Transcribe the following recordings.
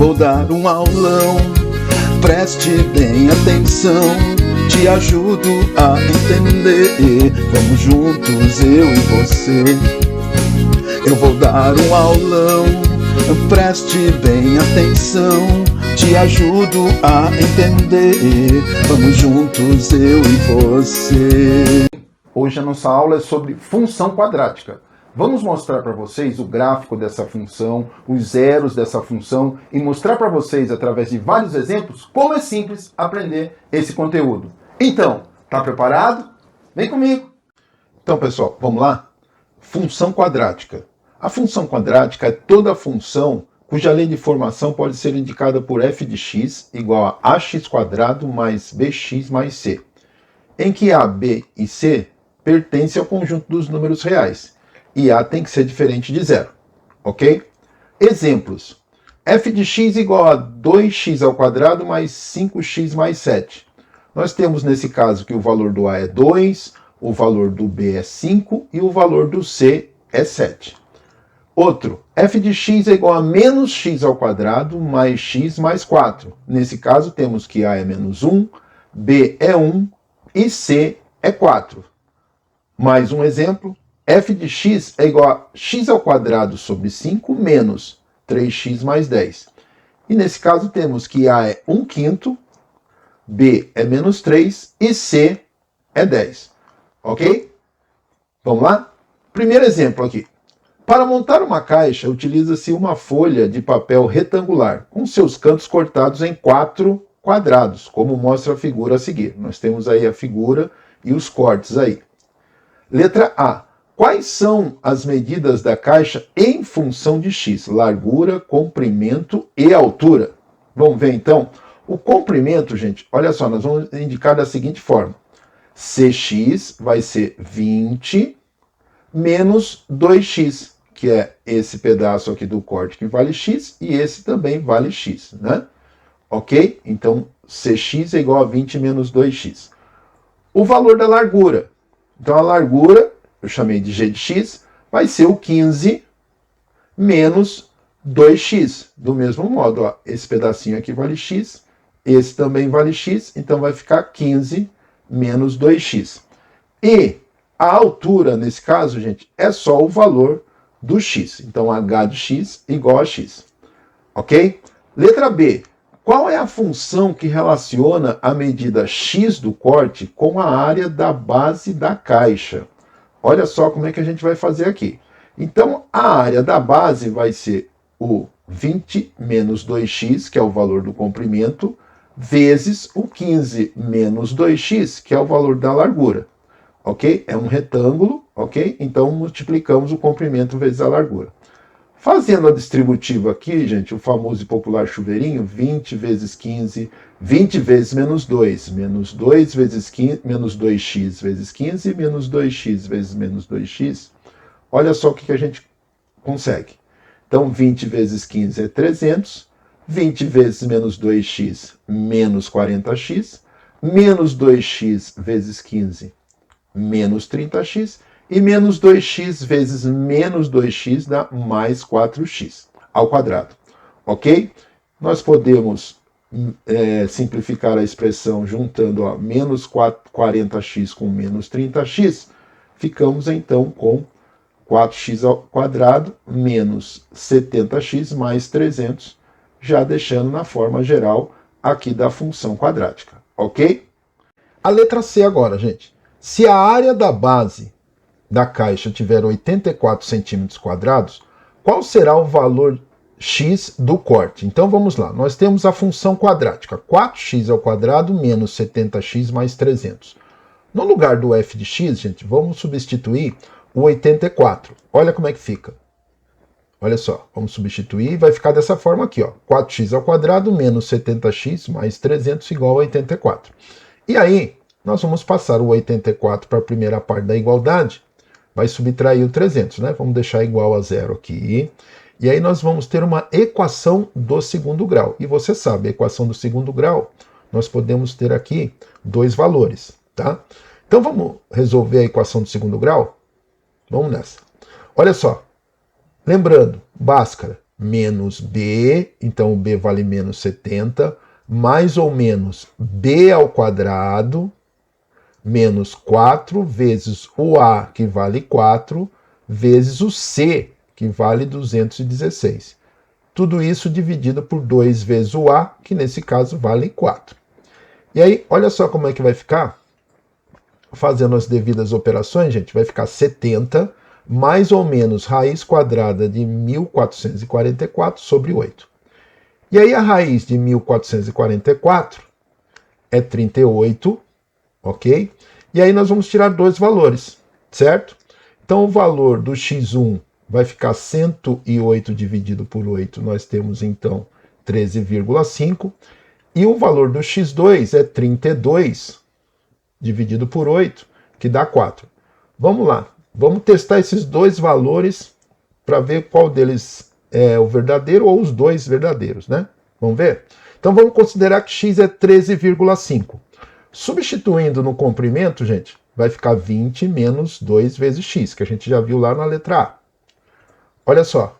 vou dar um aulão, preste bem atenção, te ajudo a entender. Vamos juntos, eu e você. Eu vou dar um aulão, preste bem atenção, te ajudo a entender. Vamos juntos, eu e você. Hoje a nossa aula é sobre função quadrática. Vamos mostrar para vocês o gráfico dessa função, os zeros dessa função e mostrar para vocês, através de vários exemplos, como é simples aprender esse conteúdo. Então, tá preparado? Vem comigo! Então, pessoal, vamos lá? Função quadrática. A função quadrática é toda função cuja lei de formação pode ser indicada por f de x igual a ax² mais bx mais c, em que a, b e c pertencem ao conjunto dos números reais, e a tem que ser diferente de zero, ok? Exemplos. F de x igual a 2x² mais 5x mais 7. Nós temos nesse caso que o valor do a é 2, o valor do b é 5 e o valor do c é 7. Outro, f de x é igual a menos x² mais x mais 4. Nesse caso temos que a é menos 1, b é 1 e c é 4. Mais um exemplo. F de x é igual a x² sobre 5 menos 3x mais 10. E nesse caso temos que a é 1/5, b é menos 3 e c é 10. Ok? Vamos lá? Primeiro exemplo aqui. Para montar uma caixa, utiliza-se uma folha de papel retangular, com seus cantos cortados em 4 quadrados, como mostra a figura a seguir. Nós temos aí a figura e os cortes aí. Letra A. Quais são as medidas da caixa em função de x? Largura, comprimento e altura. Vamos ver então? O comprimento, gente, olha só, nós vamos indicar da seguinte forma. Cx vai ser 20 menos 2x, que é esse pedaço aqui do corte que vale x, e esse também vale x, né? Ok? Então, Cx é igual a 20 menos 2x. O valor da largura. Então, a largura, eu chamei de g de x, vai ser o 15 menos 2x. Do mesmo modo, ó, esse pedacinho aqui vale x, esse também vale x, então vai ficar 15 menos 2x. E a altura, nesse caso, gente, é só o valor do x. Então, h de x igual a x. Ok? Letra B. Qual é a função que relaciona a medida x do corte com a área da base da caixa? Olha só como é que a gente vai fazer aqui. Então, a área da base vai ser o 20 menos 2x, que é o valor do comprimento, vezes o 15 menos 2x, que é o valor da largura. Ok? É um retângulo, ok? Então, multiplicamos o comprimento vezes a largura. Fazendo a distributiva aqui, gente, o famoso e popular chuveirinho, 20 vezes 15, 20 vezes menos 2, menos 2 vezes 15, menos 2x vezes 15, menos 2x vezes menos 2x. Olha só o que a gente consegue. Então, 20 vezes 15 é 300, 20 vezes menos 2x, menos 40x, menos 2x vezes 15, menos 30x, e menos 2x vezes menos 2x dá mais 4x ao quadrado. Ok? Nós podemos simplificar a expressão juntando ó, menos 40x com menos 30x. Ficamos então com 4x ao quadrado menos 70x mais 300, já deixando na forma geral aqui da função quadrática. Ok? A letra C agora, gente. Se a área da base da caixa tiver 84 centímetros quadrados, qual será o valor x do corte? Então vamos lá, nós temos a função quadrática, 4x ao quadrado menos 70x mais 300. No lugar do f de x, gente, vamos substituir o 84. Olha como é que fica. Olha só, vamos substituir e vai ficar dessa forma aqui, ó, 4x ao quadrado menos 70x mais 300 igual a 84. E aí, nós vamos passar o 84 para a primeira parte da igualdade, vai subtrair o 300, né? Vamos deixar igual a zero aqui. E aí nós vamos ter uma equação do segundo grau. E você sabe, a equação do segundo grau, nós podemos ter aqui dois valores, tá? Então vamos resolver a equação do segundo grau? Vamos nessa. Olha só. Lembrando, Bhaskara, menos b, então o b vale menos 70, mais ou menos b ao quadrado, menos 4 vezes o a, que vale 4, vezes o c, que vale 216. Tudo isso dividido por 2 vezes o a, que nesse caso vale 4. E aí, olha só como é que vai ficar. Fazendo as devidas operações, gente, vai ficar 70 mais ou menos raiz quadrada de 1444 sobre 8. E aí a raiz de 1444 é 38, ok? E aí nós vamos tirar dois valores, certo? Então o valor do x1 vai ficar 108 dividido por 8, nós temos então 13,5. E o valor do x2 é 32 dividido por 8, que dá 4. Vamos lá, vamos testar esses dois valores para ver qual deles é o verdadeiro ou os dois verdadeiros, né? Vamos ver? Então vamos considerar que x é 13,5. Substituindo no comprimento, gente, vai ficar 20 menos 2 vezes x, que a gente já viu lá na letra A. Olha só,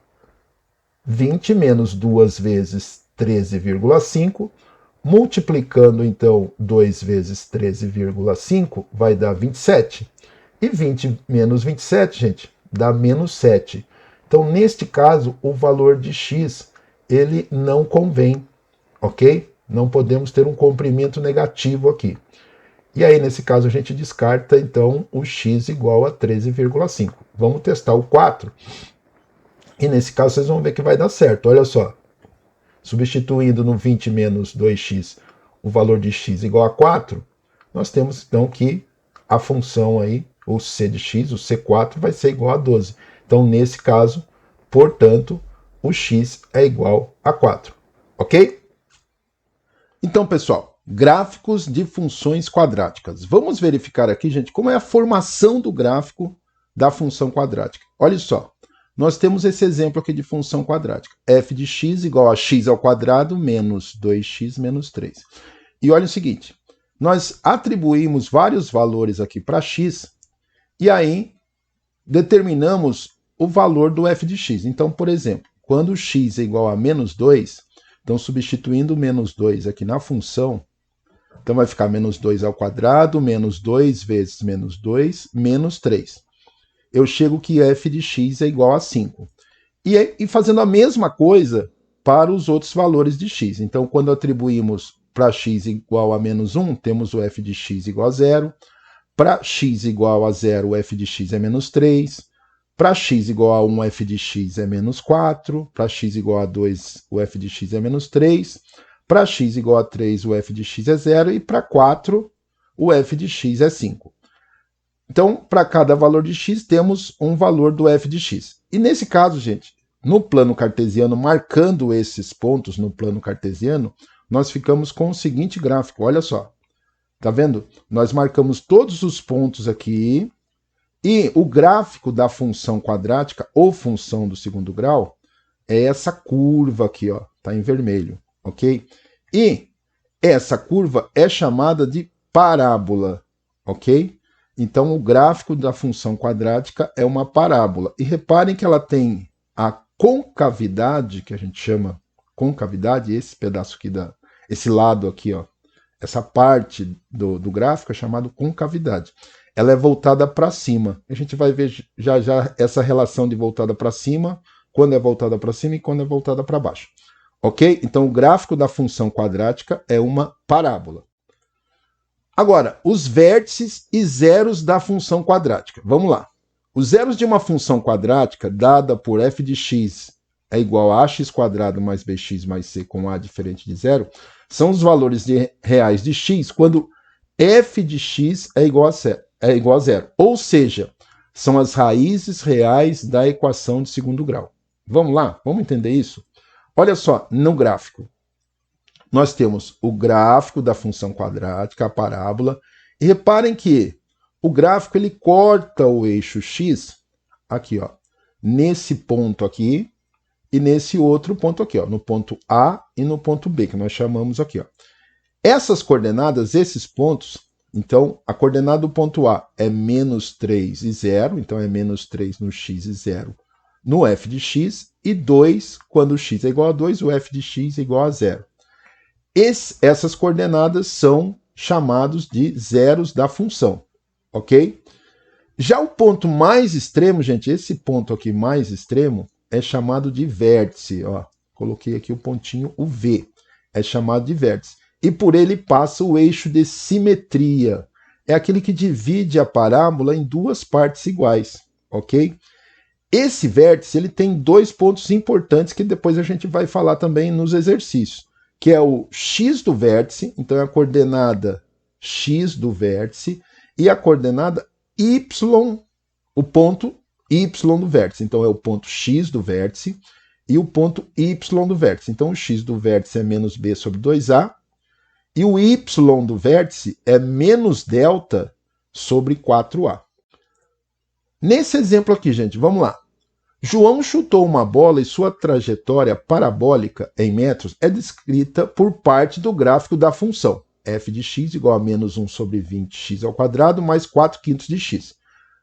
20 menos 2 vezes 13,5, multiplicando então 2 vezes 13,5 vai dar 27. E 20 menos 27, gente, dá menos 7. Então, neste caso, o valor de x, ele não convém, ok? Não podemos ter um comprimento negativo aqui. E aí, nesse caso, a gente descarta, então, o x igual a 13,5. Vamos testar o 4. E nesse caso, vocês vão ver que vai dar certo. Olha só. Substituindo no 20 menos 2x o valor de x igual a 4, nós temos, então, que a função aí, o c de x, o c4, vai ser igual a 12. Então, nesse caso, portanto, o x é igual a 4. Ok? Então, pessoal, gráficos de funções quadráticas. Vamos verificar aqui, gente, como é a formação do gráfico da função quadrática. Olha só, nós temos esse exemplo aqui de função quadrática. F de x igual a x ao quadrado menos 2x menos 3. E olha o seguinte, nós atribuímos vários valores aqui para x e aí determinamos o valor do f de x. Então, por exemplo, quando x é igual a menos 2, então substituindo menos 2 aqui na função, então vai ficar menos 2 ao quadrado, menos 2 vezes menos 2, menos 3. Eu chego que f de x é igual a 5. E fazendo a mesma coisa para os outros valores de x. Então, quando atribuímos para x igual a menos 1, temos o f de x igual a 0. Para x igual a 0, o f de x é menos 3. Para x igual a 1, o f de x é menos 4. Para x igual a 2, o f de x é menos 3. Para x igual a 3, o f de x é 0. E para 4, o f de x é 5. Então, para cada valor de x, temos um valor do f de x. E nesse caso, gente, no plano cartesiano, marcando esses pontos no plano cartesiano, nós ficamos com o seguinte gráfico, olha só. Tá vendo? Nós marcamos todos os pontos aqui, e o gráfico da função quadrática, ou função do segundo grau, é essa curva aqui, ó, tá em vermelho, ok? E essa curva é chamada de parábola, ok? Então, o gráfico da função quadrática é uma parábola. E reparem que ela tem a concavidade, que a gente chama concavidade, esse pedaço aqui, esse lado aqui, ó, essa parte do gráfico é chamado concavidade. Ela é voltada para cima. A gente vai ver já já essa relação de voltada para cima, quando é voltada para cima e quando é voltada para baixo. Ok? Então, o gráfico da função quadrática é uma parábola. Agora, os vértices e zeros da função quadrática. Vamos lá. Os zeros de uma função quadrática dada por f de x é igual a ax quadrado mais bx mais c com a diferente de zero, são os valores reais de x quando f de x é igual a zero. Ou seja, são as raízes reais da equação de segundo grau. Vamos lá? Vamos entender isso? Olha só, no gráfico. Nós temos o gráfico da função quadrática, a parábola, e reparem que o gráfico ele corta o eixo x, aqui, ó, nesse ponto aqui, e nesse outro ponto aqui, ó, no ponto A e no ponto B, que nós chamamos aqui, ó. Essas coordenadas, esses pontos, então, a coordenada do ponto A é menos 3 e 0, então é menos 3 no x e 0 no f de x e 2 quando x é igual a 2, o f de x é igual a 0. Essas coordenadas são chamados de zeros da função, ok? Já o ponto mais extremo, gente, esse ponto aqui mais extremo é chamado de vértice, ó. Coloquei aqui o pontinho, o V, é chamado de vértice. E por ele passa o eixo de simetria. É aquele que divide a parábola em duas partes iguais, ok? Esse vértice ele tem dois pontos importantes que depois a gente vai falar também nos exercícios, que é o x do vértice, então é a coordenada x do vértice, e a coordenada y, o ponto y do vértice. Então é o ponto x do vértice e o ponto y do vértice. Então o x do vértice é menos b sobre 2a, e o y do vértice é menos delta sobre 4a. Nesse exemplo aqui, gente, vamos lá. João chutou uma bola e sua trajetória parabólica em metros é descrita por parte do gráfico da função f de x igual a menos 1 sobre 20x ao quadrado mais 4/5 de x.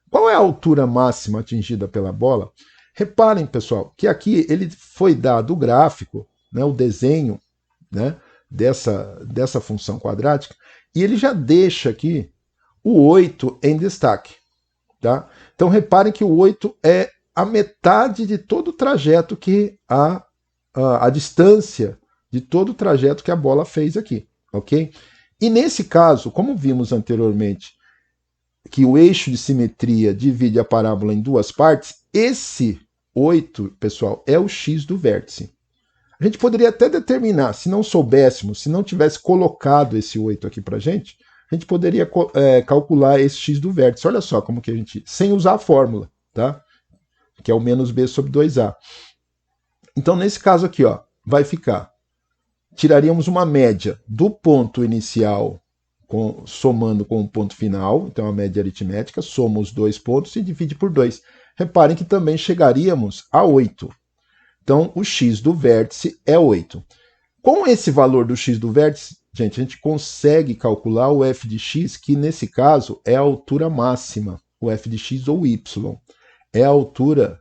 Qual é a altura máxima atingida pela bola? Reparem, pessoal, que aqui ele foi dado o gráfico, né, o desenho, né, dessa função quadrática, e ele já deixa aqui o 8 em destaque. Tá? Então reparem que o 8 é a metade de todo o trajeto que a distância de todo o trajeto que a bola fez aqui, ok? E nesse caso, como vimos anteriormente, que o eixo de simetria divide a parábola em duas partes, esse 8, pessoal, é o x do vértice. A gente poderia até determinar, se não soubéssemos, se não tivesse colocado esse 8 aqui para a gente poderia calcular esse x do vértice. Olha só como que a gente, sem usar a fórmula, tá? Que é o menos b sobre 2a. Então, nesse caso aqui, ó, vai ficar, tiraríamos uma média do ponto inicial somando com o ponto final, então a média aritmética, soma os dois pontos e divide por 2. Reparem que também chegaríamos a 8. Então, o x do vértice é 8. Com esse valor do x do vértice, gente, a gente consegue calcular o f de x, que nesse caso é a altura máxima, o f de x ou y. É a altura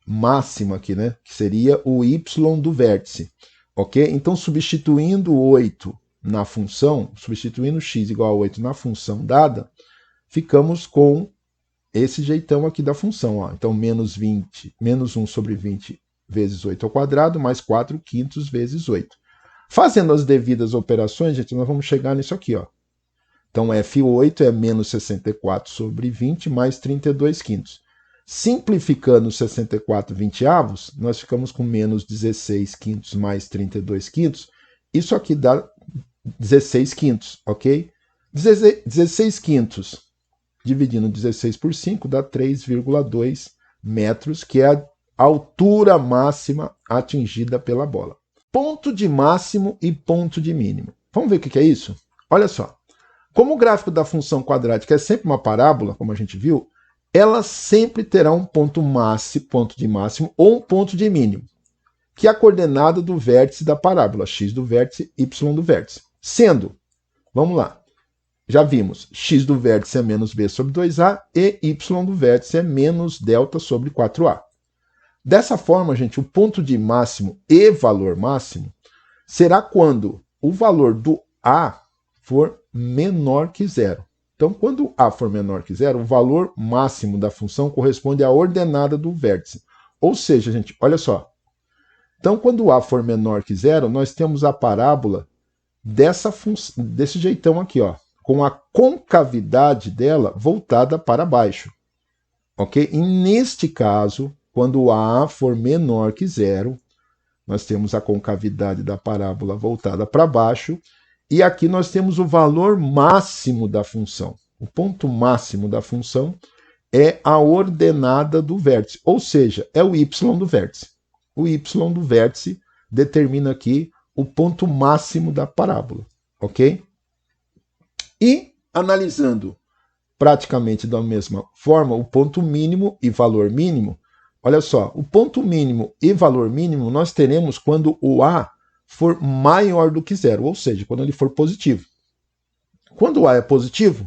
máxima aqui, né? Que seria o y do vértice, ok? Então, substituindo 8 na função, substituindo x igual a 8 na função dada, ficamos com esse jeitão aqui da função, ó. Então, menos 1 sobre 20 vezes 8 ao quadrado, mais 4/5 vezes 8. Fazendo as devidas operações, gente, nós vamos chegar nisso aqui, ó. Então, F8 é menos 64 sobre 20 mais 32/5. Simplificando 64/20, nós ficamos com menos 16/5 mais 32/5. Isso aqui dá 16/5, ok? 16/5 dividindo 16 por 5 dá 3,2 metros, que é a altura máxima atingida pela bola. Ponto de máximo e ponto de mínimo. Vamos ver o que é isso? Olha só. Como o gráfico da função quadrática é sempre uma parábola, como a gente viu, ela sempre terá um ponto de máximo ou um ponto de mínimo, que é a coordenada do vértice da parábola, x do vértice, y do vértice. Sendo, vamos lá, já vimos, x do vértice é menos b sobre 2a e y do vértice é menos delta sobre 4a. Dessa forma, gente, o ponto de máximo e valor máximo será quando o valor do a for menor que zero. Então, quando a for menor que zero, o valor máximo da função corresponde à ordenada do vértice. Ou seja, gente, olha só. Então, quando a for menor que zero, nós temos a parábola desse jeitão aqui, ó, com a concavidade dela voltada para baixo. Ok? E neste caso, quando a for menor que zero, nós temos a concavidade da parábola voltada para baixo, e aqui nós temos o valor máximo da função. O ponto máximo da função é a ordenada do vértice, ou seja, é o y do vértice. O y do vértice determina aqui o ponto máximo da parábola, ok? E, analisando praticamente da mesma forma, o ponto mínimo e valor mínimo, olha só, o ponto mínimo e valor mínimo nós teremos quando o a for maior do que zero, ou seja, quando ele for positivo. Quando o a é positivo,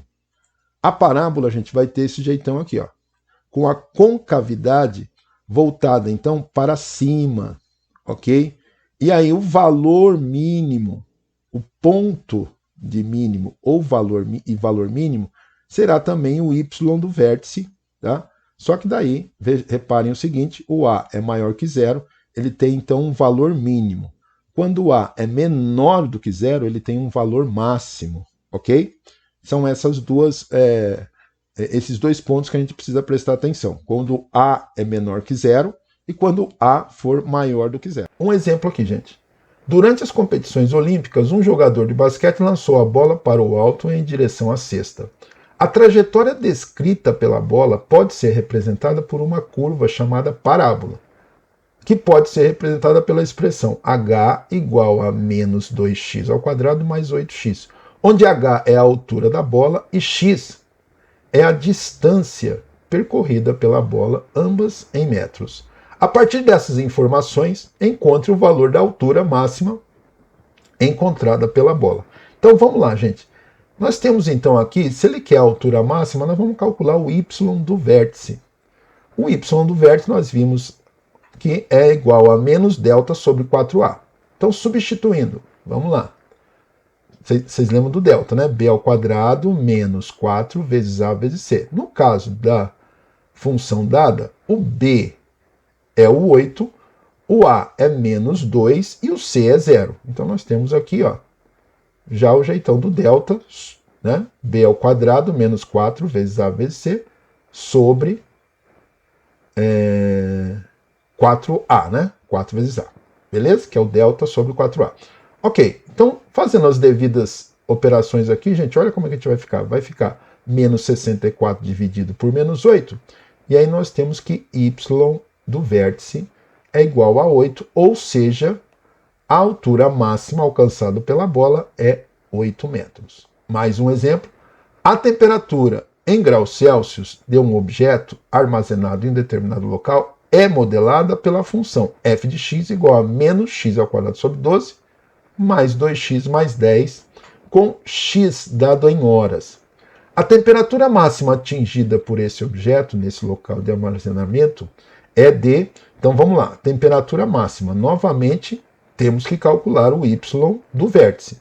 a parábola a gente vai ter esse jeitão aqui, ó, com a concavidade voltada então para cima, ok? E aí o valor mínimo, o ponto de mínimo ou valor mínimo será também o y do vértice, tá? Só que daí, reparem o seguinte, o A é maior que zero, ele tem então um valor mínimo. Quando o A é menor do que zero, ele tem um valor máximo, ok? São esses dois pontos que a gente precisa prestar atenção. Quando A é menor que zero e quando A for maior do que zero. Um exemplo aqui, gente. Durante as competições olímpicas, um jogador de basquete lançou a bola para o alto em direção à cesta. A trajetória descrita pela bola pode ser representada por uma curva chamada parábola, que pode ser representada pela expressão h igual a menos 2x ao quadrado mais 8x, onde h é a altura da bola e x é a distância percorrida pela bola, ambas em metros. A partir dessas informações, encontre o valor da altura máxima encontrada pela bola. Então vamos lá, gente. Nós temos então aqui, se ele quer a altura máxima, nós vamos calcular o y do vértice. O y do vértice nós vimos que é igual a menos delta sobre 4a. Então, substituindo, vamos lá. Vocês lembram do delta, né? b ao quadrado menos 4 vezes a vezes c. No caso da função dada, o b é o 8, o a é menos 2 e o c é 0. Então, nós temos aqui, ó, já o jeitão do delta, né? b ao quadrado menos 4 vezes a vezes c sobre 4a, né? 4 vezes a. Beleza? Que é o delta sobre 4a. Ok, então, fazendo as devidas operações aqui, gente, olha como é que a gente vai ficar. Vai ficar menos 64 dividido por menos 8. E aí nós temos que y do vértice é igual a 8, ou seja, a altura máxima alcançada pela bola é 8 metros. Mais um exemplo. A temperatura em graus Celsius de um objeto armazenado em determinado local é modelada pela função f de x igual a menos x ao quadrado sobre 12 mais 2x mais 10, com x dado em horas. A temperatura máxima atingida por esse objeto nesse local de armazenamento é de... Então vamos lá, temperatura máxima. Novamente, temos que calcular o y do vértice.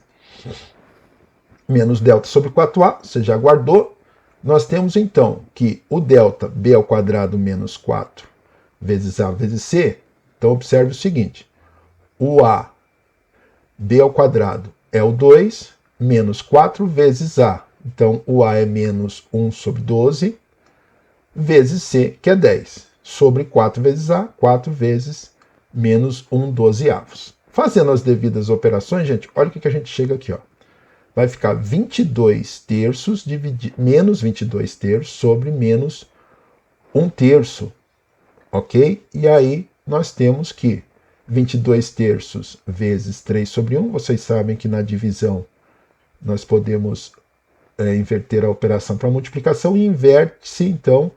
Menos delta sobre 4a, você já guardou. Nós temos então que o delta b ao quadrado menos 4 vezes a vezes c. Então observe o seguinte, o a, b ao quadrado é o 2, menos 4 vezes a. Então o a é menos 1 sobre 12, vezes c, que é 10. Sobre 4 vezes a, 4 vezes menos 1 dozeavos. Fazendo as devidas operações, gente, olha o que a gente chega aqui, ó. Vai ficar 22 terços menos 22 terços sobre menos 1 terço, ok? E aí nós temos que 22 terços vezes 3 sobre 1, vocês sabem que na divisão nós podemos inverter a operação para multiplicação e inverte-se então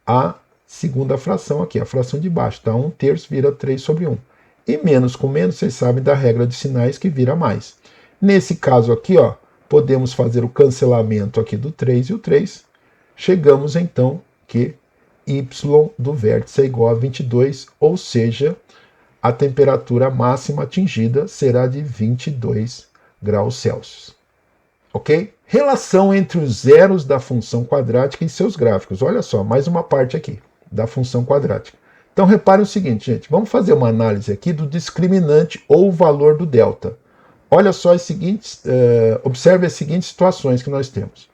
a segunda fração aqui, a fração de baixo, tá? 1 terço vira 3 sobre 1. E menos com menos, vocês sabem da regra de sinais que vira mais. Nesse caso aqui, ó, podemos fazer o cancelamento aqui do 3 e o 3. Chegamos então que y do vértice é igual a 22, ou seja, a temperatura máxima atingida será de 22 graus Celsius. Ok? Relação entre os zeros da função quadrática e seus gráficos. Olha só, mais uma parte aqui da função quadrática. Então, reparem o seguinte, gente. Vamos fazer uma análise aqui do discriminante ou valor do delta. Olha só observe as seguintes situações que nós temos.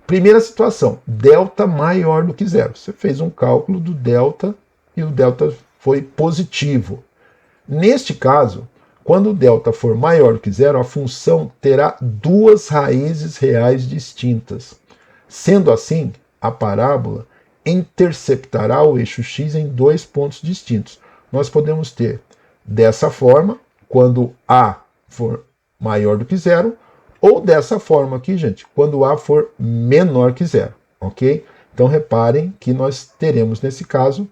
Primeira situação, delta maior do que zero. Você fez um cálculo do delta e o delta foi positivo. Neste caso, quando o delta for maior do que zero, a função terá duas raízes reais distintas. Sendo assim, a parábola interceptará o eixo x em dois pontos distintos. Nós podemos ter dessa forma, quando a for maior do que zero, ou dessa forma aqui, gente, quando a for menor que zero, ok? Então, reparem que nós teremos, nesse caso,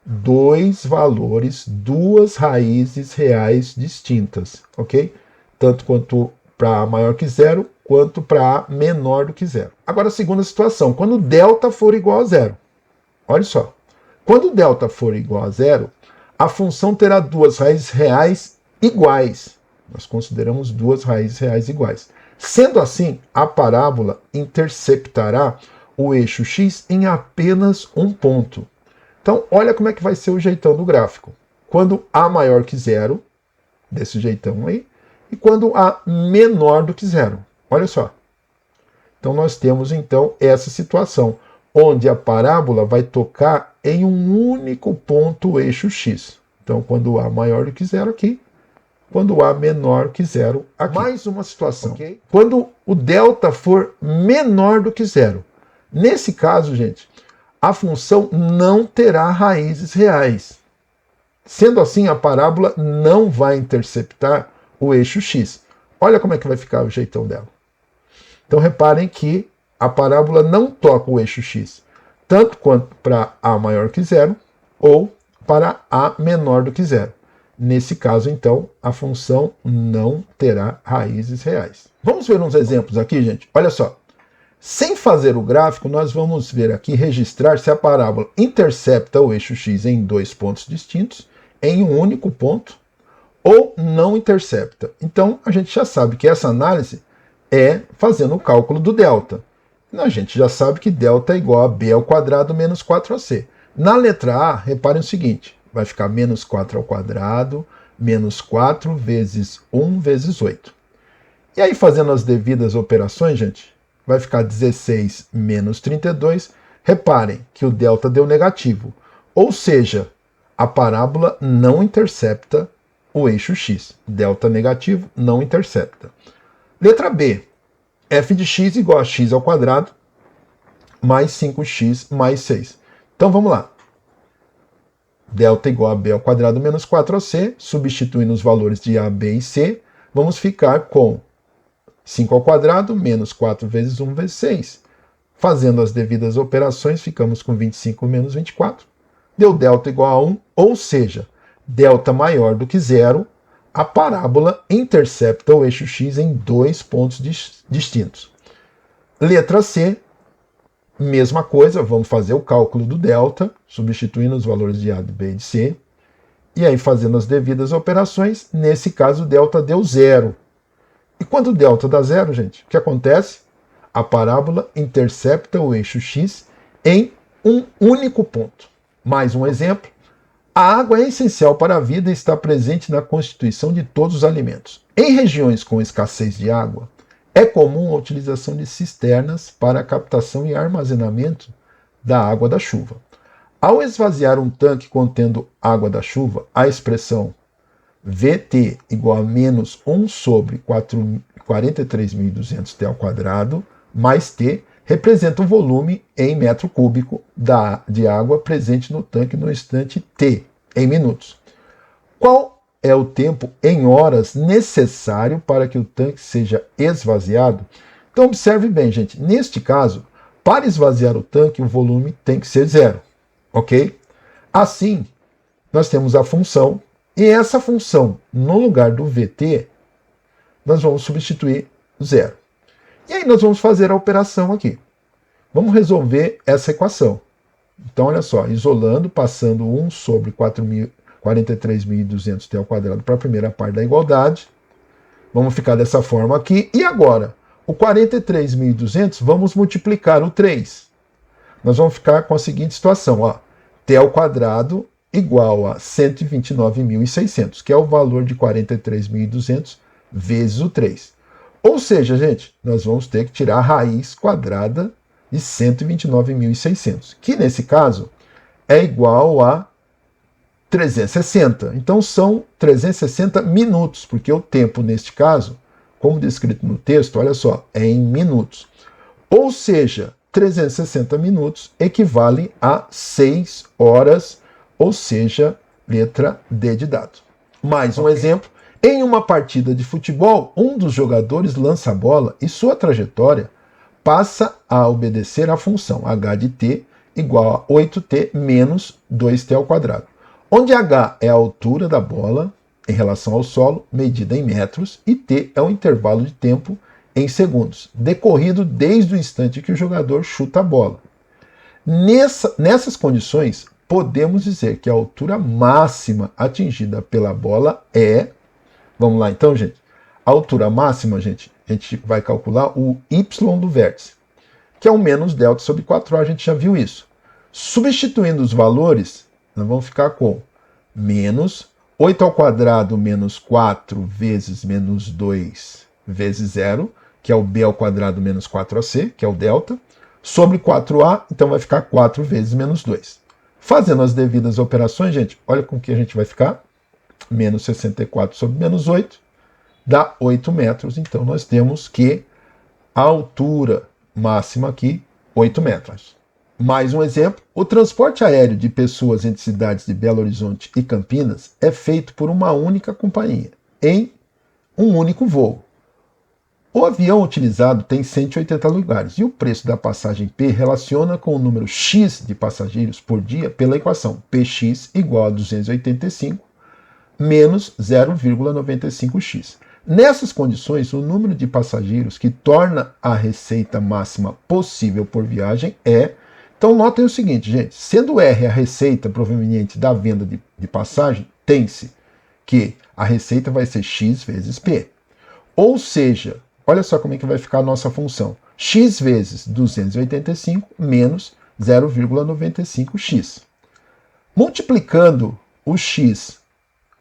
dois valores, duas raízes reais distintas, ok? Tanto quanto para a maior que zero, quanto para a menor do que zero. Agora, a segunda situação, quando delta for igual a zero. Olha só, Quando delta for igual a zero, a função terá duas raízes reais iguais. Nós consideramos duas raízes reais iguais. Sendo assim, a parábola interceptará o eixo x em apenas um ponto. Então, olha como é que vai ser o jeitão do gráfico. Quando a maior que zero, desse jeitão aí, e quando a menor do que zero. Olha só. Então, nós temos, então, essa situação, onde a parábola vai tocar em um único ponto o eixo x. Então, quando a maior do que zero aqui, quando A menor que zero aqui. Mais uma situação. Okay? Quando o delta for menor do que zero. Nesse caso, gente, a função não terá raízes reais. Sendo assim, a parábola não vai interceptar o eixo x. Olha como é que vai ficar o jeitão dela. Então, reparem que a parábola não toca o eixo x, tanto quanto para A maior que zero, ou para A menor do que zero. Nesse caso, então, a função não terá raízes reais. Vamos ver uns exemplos aqui, gente? Olha só. Sem fazer o gráfico, nós vamos ver aqui, registrar se a parábola intercepta o eixo x em dois pontos distintos, em um único ponto, ou não intercepta. Então, a gente já sabe que essa análise é fazendo o cálculo do delta. A gente já sabe que delta é igual a b ao quadrado menos 4ac. Na letra A, reparem o seguinte. Vai ficar menos 4 ao quadrado, menos 4 vezes 1 vezes 8. E aí, fazendo as devidas operações, gente, vai ficar 16 menos 32. Reparem que o delta deu negativo. Ou seja, a parábola não intercepta o eixo x. Delta negativo não intercepta. Letra B. F de x igual a x ao quadrado mais 5x mais 6. Então, vamos lá. Delta igual a b ao quadrado menos 4ac, substituindo os valores de a, b e c, vamos ficar com 5 ao quadrado menos 4 vezes 1 vezes 6. Fazendo as devidas operações, ficamos com 25 menos 24. Deu delta igual a 1, ou seja, delta maior do que zero, a parábola intercepta o eixo x em dois pontos distintos. Letra C. Mesma coisa, vamos fazer o cálculo do delta, substituindo os valores de A, de B e de C. E aí, fazendo as devidas operações, nesse caso, o delta deu zero. E quando o delta dá zero, gente, o que acontece? A parábola intercepta o eixo x em um único ponto. Mais um exemplo. A água é essencial para a vida e está presente na constituição de todos os alimentos. Em regiões com escassez de água, é comum a utilização de cisternas para a captação e armazenamento da água da chuva. Ao esvaziar um tanque contendo água da chuva, a expressão VT igual a menos 1 sobre 43.200 T ao quadrado mais T representa o volume em metro cúbico de água presente no tanque no instante T, em minutos. Qual é o tempo em horas necessário para que o tanque seja esvaziado? Então observe bem, gente. Neste caso, para esvaziar o tanque, o volume tem que ser zero. Ok? Assim, nós temos a função, e essa função, no lugar do VT, nós vamos substituir zero. E aí nós vamos fazer a operação aqui. Vamos resolver essa equação. Então, olha só, isolando, passando 1 sobre 43.200 T ao quadrado para a primeira parte da igualdade. Vamos ficar dessa forma aqui. E agora, o 43.200, vamos multiplicar o 3. Nós vamos ficar com a seguinte situação, ó. T ao quadrado igual a 129.600, que é o valor de 43.200 vezes o 3. Ou seja, gente, nós vamos ter que tirar a raiz quadrada de 129.600, que nesse caso é igual a 360. Então são 360 minutos, porque o tempo neste caso, como descrito no texto, olha só, é em minutos. Ou seja, 360 minutos equivale a 6 horas, ou seja, letra D de dado. Mais um exemplo. Em uma partida de futebol, um dos jogadores lança a bola e sua trajetória passa a obedecer à função h de t igual a 8t menos 2t ao quadrado, onde h é a altura da bola em relação ao solo, medida em metros, e t é o intervalo de tempo em segundos, decorrido desde o instante que o jogador chuta a bola. Nessas condições, podemos dizer que a altura máxima atingida pela bola é... Vamos lá então, gente. A altura máxima, gente, a gente vai calcular o y do vértice, que é o menos delta sobre 4a, a gente já viu isso. Substituindo os valores, nós vamos ficar com menos 8 ao quadrado menos 4 vezes menos 2 vezes 0, que é o b ao quadrado menos 4ac, que é o delta, sobre 4a, então vai ficar 4 vezes menos 2. Fazendo as devidas operações, gente, olha com que a gente vai ficar. Menos 64 sobre menos 8, dá 8 metros. Então nós temos que a altura máxima aqui, 8 metros. Mais um exemplo, o transporte aéreo de pessoas entre cidades de Belo Horizonte e Campinas é feito por uma única companhia, em um único voo. O avião utilizado tem 180 lugares e o preço da passagem P relaciona com o número X de passageiros por dia pela equação Px igual a 285 menos 0,95x. Nessas condições, o número de passageiros que torna a receita máxima possível por viagem é... Então notem o seguinte, gente, sendo R a receita proveniente da venda de passagem, tem-se que a receita vai ser X vezes P. Ou seja, olha só como é que vai ficar a nossa função. X vezes 285 menos 0,95x. Multiplicando o X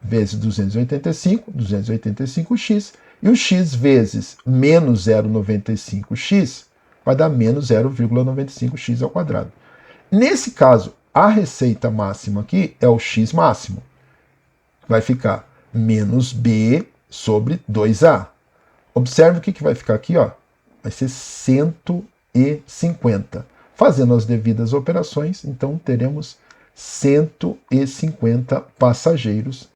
vezes 285x, e o x vezes menos 0,95x vai dar menos 0,95x ao quadrado. Nesse caso, a receita máxima aqui é o x máximo. Vai ficar menos b sobre 2a. Observe o que vai ficar aqui, ó. Vai ser 150. Fazendo as devidas operações, então teremos 150 passageiros.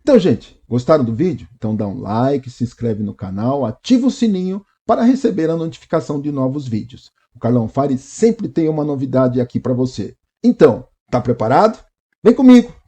Então, gente, gostaram do vídeo? Então dá um like, se inscreve no canal, ativa o sininho para receber a notificação de novos vídeos. O Carlão Fari sempre tem uma novidade aqui para você. Então, tá preparado? Vem comigo!